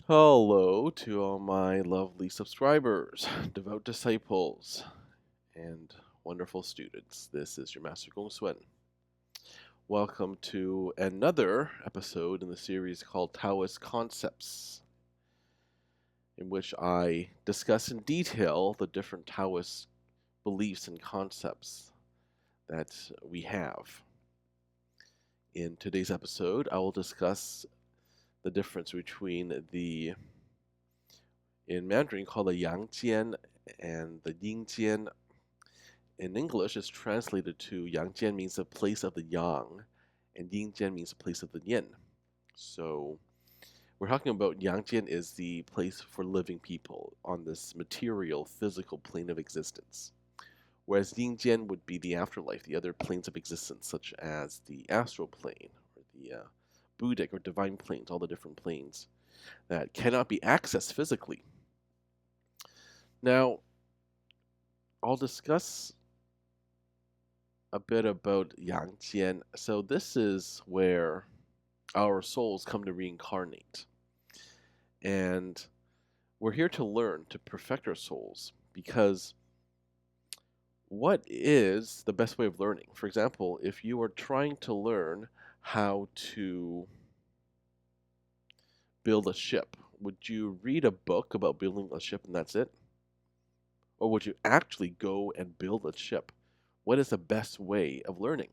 Hello to all my lovely subscribers, devout disciples, and wonderful students. This is your Master GongSun. Welcome to another episode in the series called Taoist Concepts, in which I discuss in detail the different Taoist beliefs and concepts that we have. In today's episode, I will discuss the difference between in Mandarin called the Yang Jian and the Ying Jian. In English, it's translated to Yang Jian means the place of the yang, and Ying Jian means the place of the yin. So we're talking about Yang Jian is the place for living people on this material, physical plane of existence. Whereas Ying Jian would be the afterlife, the other planes of existence, such as the astral plane, or the Buddhic or divine planes, all the different planes that cannot be accessed physically. Now, I'll discuss a bit about Yang Jian. So this is where our souls come to reincarnate. And we're here to learn, to perfect our souls, because what is the best way of learning? For example, if you are trying to learn how to build a ship, would you read a book about building a ship and that's it? Or would you actually go and build a ship? What is the best way of learning?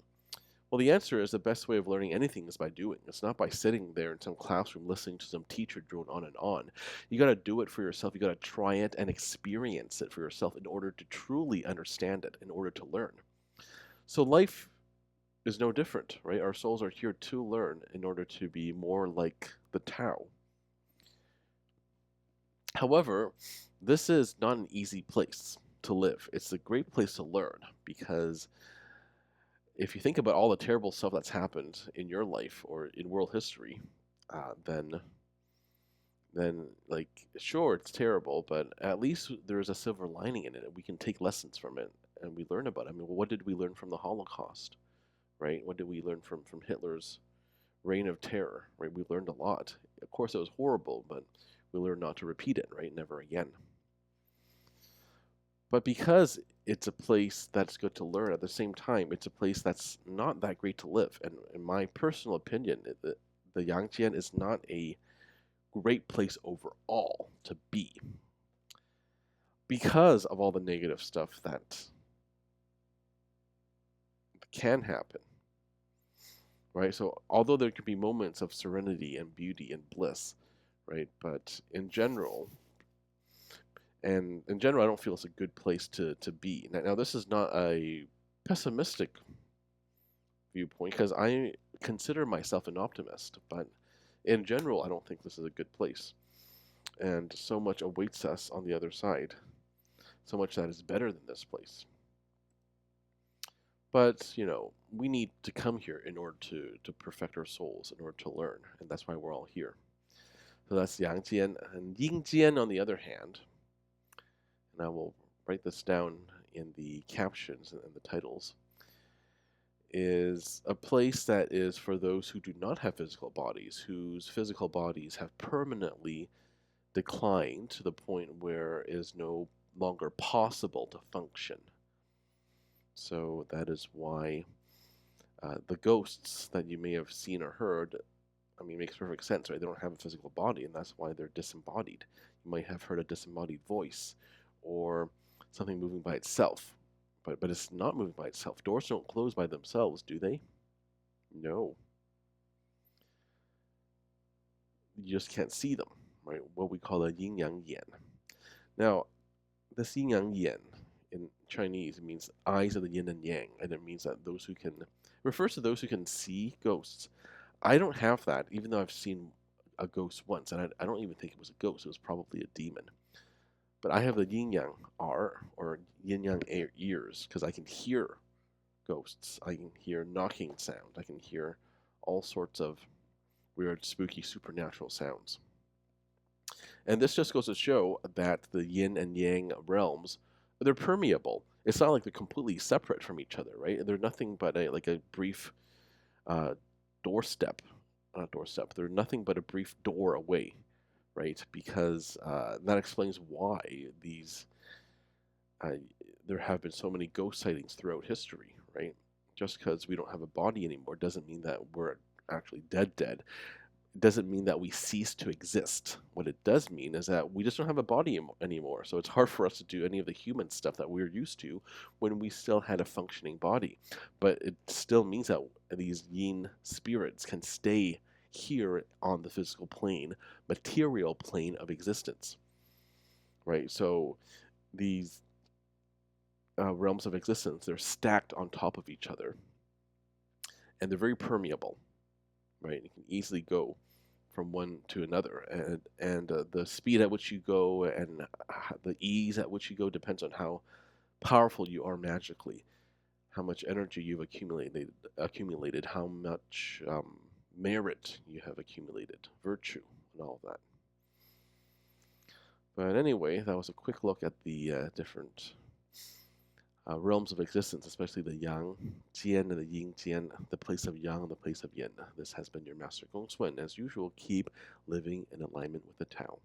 Well, the answer is the best way of learning anything is by doing. It's not by sitting there in some classroom listening to some teacher drone on and on. You got to do it for yourself. You got to try it and experience it for yourself in order to truly understand it, in order to learn. So life is no different, right? Our souls are here to learn in order to be more like the Tao. However, this is not an easy place to live. It's a great place to learn because if you think about all the terrible stuff that's happened in your life or in world history, then like sure it's terrible, but at least there's a silver lining in it. We can take lessons from it and we learn about it. I mean, what did we learn from the Holocaust, right? What did we learn from Hitler's reign of terror, right? We learned a lot. Of course, it was horrible, but we learned not to repeat it, right? Never again. But because it's a place that's good to learn, at the same time, it's a place that's not that great to live. And in my personal opinion, the Yangjian is not a great place overall to be because of all the negative stuff that can happen, right? So although there could be moments of serenity and beauty and bliss, right? But in general, I don't feel it's a good place to be. Now this is not a pessimistic viewpoint because I consider myself an optimist, but in general, I don't think this is a good place. And so much awaits us on the other side, so much that is better than this place. But, we need to come here in order to perfect our souls, in order to learn, and that's why we're all here. So that's Yang Jian. And Ying Jian, on the other hand, and I will write this down in the captions and the titles, is a place that is for those who do not have physical bodies, whose physical bodies have permanently declined to the point where it is no longer possible to function. So that is why the ghosts that you may have seen or heard, I mean, it makes perfect sense, right? They don't have a physical body, and that's why they're disembodied. You might have heard a disembodied voice or something moving by itself, but it's not moving by itself. Doors don't close by themselves, do they? No. You just can't see them, right? What we call a yin yang yen. Now, this yin yang yen in Chinese means eyes of the yin and yang, and it means that those who can refers to those who can see ghosts. I don't have that, even though I've seen a ghost once, and I don't even think it was a ghost. It was probably a demon. But I have the yin yang R or yin yang ears because I can hear ghosts. I can hear knocking sound. I can hear all sorts of weird, spooky, supernatural sounds. And this just goes to show that the yin and yang realms, they're permeable. It's not like they're completely separate from each other, right? They're nothing but a brief doorstep. Not doorstep. They're nothing but a brief door away right? Because that explains why these uh, there have been so many ghost sightings throughout history, right? Just because we don't have a body anymore doesn't mean that we're actually dead. It doesn't mean that we cease to exist. What it does mean is that we just don't have a body anymore. So it's hard for us to do any of the human stuff that we're used to when we still had a functioning body. But it still means that these yin spirits can stay here on the physical plane, material plane of existence, right? So these realms of existence, they're stacked on top of each other, and they're very permeable, right? You can easily go from one to another, and the speed at which you go and the ease at which you go depends on how powerful you are magically, how much energy you've accumulated, how much merit you have accumulated, virtue, and all of that. But anyway, that was a quick look at the different realms of existence, especially the Yang, Jian, and the Yin, Jian, the place of Yang and the place of Yin. This has been your Master GongSun. As usual, keep living in alignment with the Tao.